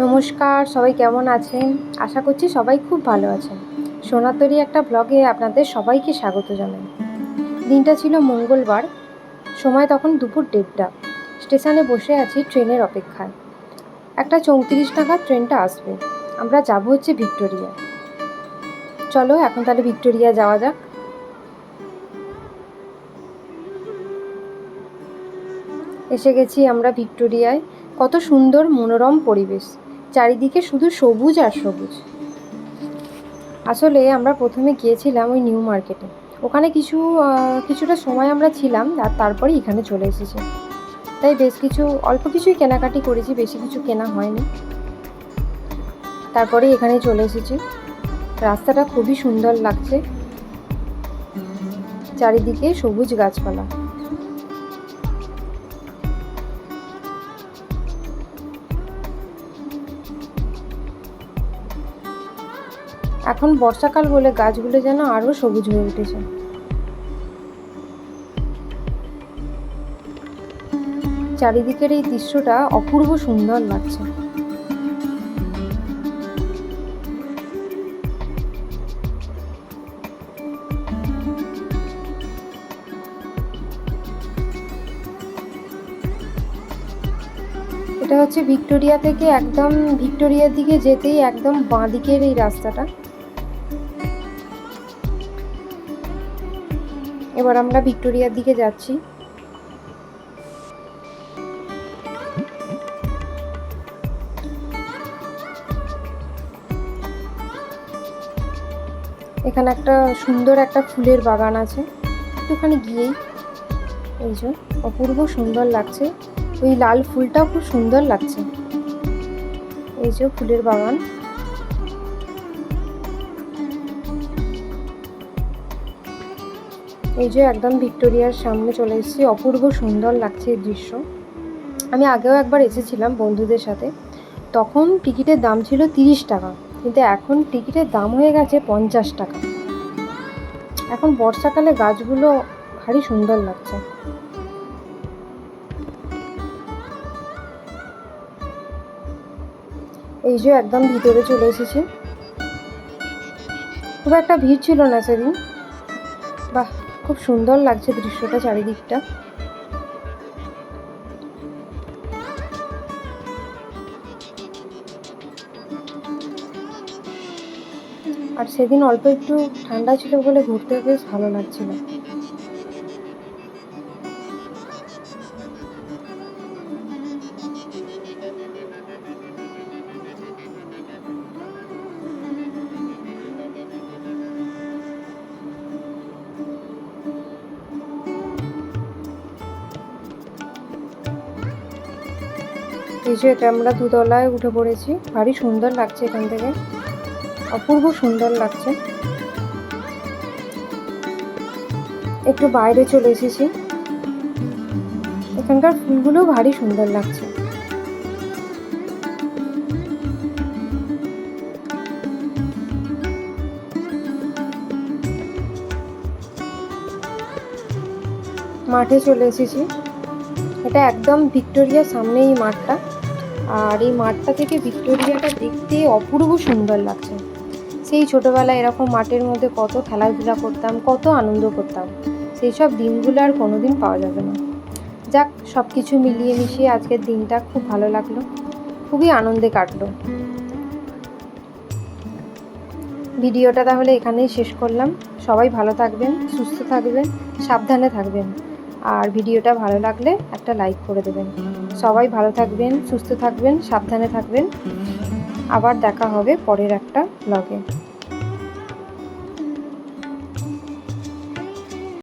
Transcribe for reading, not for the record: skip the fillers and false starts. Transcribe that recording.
নমস্কার, সবাই কেমন আছেন? আশা করছি সবাই খুব ভালো আছেন। সোনার তরী একটা ব্লগে আপনাদের সবাইকে স্বাগত জানাই। দিনটা ছিল মঙ্গলবার, সময় তখন দুপুর 1:30। স্টেশনে বসে আছি ট্রেনের অপেক্ষায়। 1:34 নাগাদ ট্রেনটা আসবে। আমরা যাব হচ্ছে ভিক্টোরিয়া। চলো এখন তাহলে ভিক্টোরিয়া যাওয়া যাক। এসে গেছি আমরা ভিক্টোরিয়ায়। কত সুন্দর মনোরম পরিবেশ, চারিদিকে শুধু সবুজ আর সবুজ। আসলে আমরা প্রথমে গিয়েছিলাম ওই নিউ মার্কেটে, ওখানে কিছুটা সময় আমরা ছিলাম আর তারপরে এখানে চলে এসেছি। তাই বেশ অল্প কিছুই কেনাকাটি করেছি, বেশি কিছু কেনা হয়নি। তারপরে এখানে চলে এসেছি। রাস্তাটা খুবই সুন্দর লাগছে, চারিদিকে সবুজ গাছপালা। এখন বর্ষাকাল বলে গাছগুলো যেন আরও সবুজ হয়ে উঠেছে। চারিদিকের এই দৃশ্যটা অপূর্ব সুন্দর লাগছে। এটা হচ্ছে ভিক্টোরিয়া থেকে একদম ভিক্টোরিয়ার দিকে যেতেই একদম বাঁ দিকের এই রাস্তাটা। এবার আমরা ভিক্টোরিয়ার দিকে যাচ্ছি। এখানে একটা সুন্দর একটা ফুলের বাগান আছে, একটুখানি গিয়েই এই যে অপূর্ব সুন্দর লাগছে। ওই লাল ফুলটাও খুব সুন্দর লাগছে। এই যে ফুলের বাগান। এই যে একদম ভিক্টোরিয়ার সামনে চলে এসেছি। অপূর্ব সুন্দর লাগছে এই দৃশ্য। আমি আগেও একবার এসেছিলাম বন্ধুদের সাথে, তখন টিকিটের দাম ছিল 30 টাকা, কিন্তু এখন টিকিটের দাম হয়ে গেছে 50 টাকা। এখন বর্ষাকালে গাছগুলো ভারী সুন্দর লাগছে। এই যে একদম ভিতরে চলে এসেছি। খুব একটা ভিড় ছিল না সেদিন। বাহ, খুব সুন্দর লাগছে দৃশ্যটা, চারিদিকটা। আর সেদিন অল্প একটু ঠান্ডা ছিল বলে ঘুরতে বেশ ভালো লাগছিল। এই যে এটা আমরা দুতলায় উঠে পড়েছি। ভারী সুন্দর লাগছে এখান থেকে, অপূর্ব সুন্দর লাগছে। একটু বাইরে চলে এসেছি। এখানকার ফুলগুলো ভারী সুন্দর লাগছে। মাঠে চলে এসেছি। এটা একদম ভিক্টোরিয়ার সামনে এই মাঠটা, আর এই মাঠটা থেকে ভিক্টোরিয়াটা দেখতে অপূর্ব সুন্দর লাগছে। সেই ছোটোবেলায় এরকম মাঠের মধ্যে কত খেলাধুলা করতাম, কত আনন্দ করতাম, সেই সব দিনগুলো আর কোনোদিন পাওয়া যাবে না। যাক, সব কিছু মিলিয়ে মিশিয়ে আজকের দিনটা খুব ভালো লাগলো, খুবই আনন্দে কাটলো। ভিডিওটা তাহলে এখানেই শেষ করলাম। সবাই ভালো থাকবেন, সুস্থ থাকবেন, সাবধানে থাকবেন। আর ভিডিওটা ভালো লাগলে একটা লাইক করে দেবেন। সবাই ভালো থাকবেন, সুস্থ থাকবেন, সাবধানে থাকবেন। আবার দেখা হবে পরের একটা ব্লগে।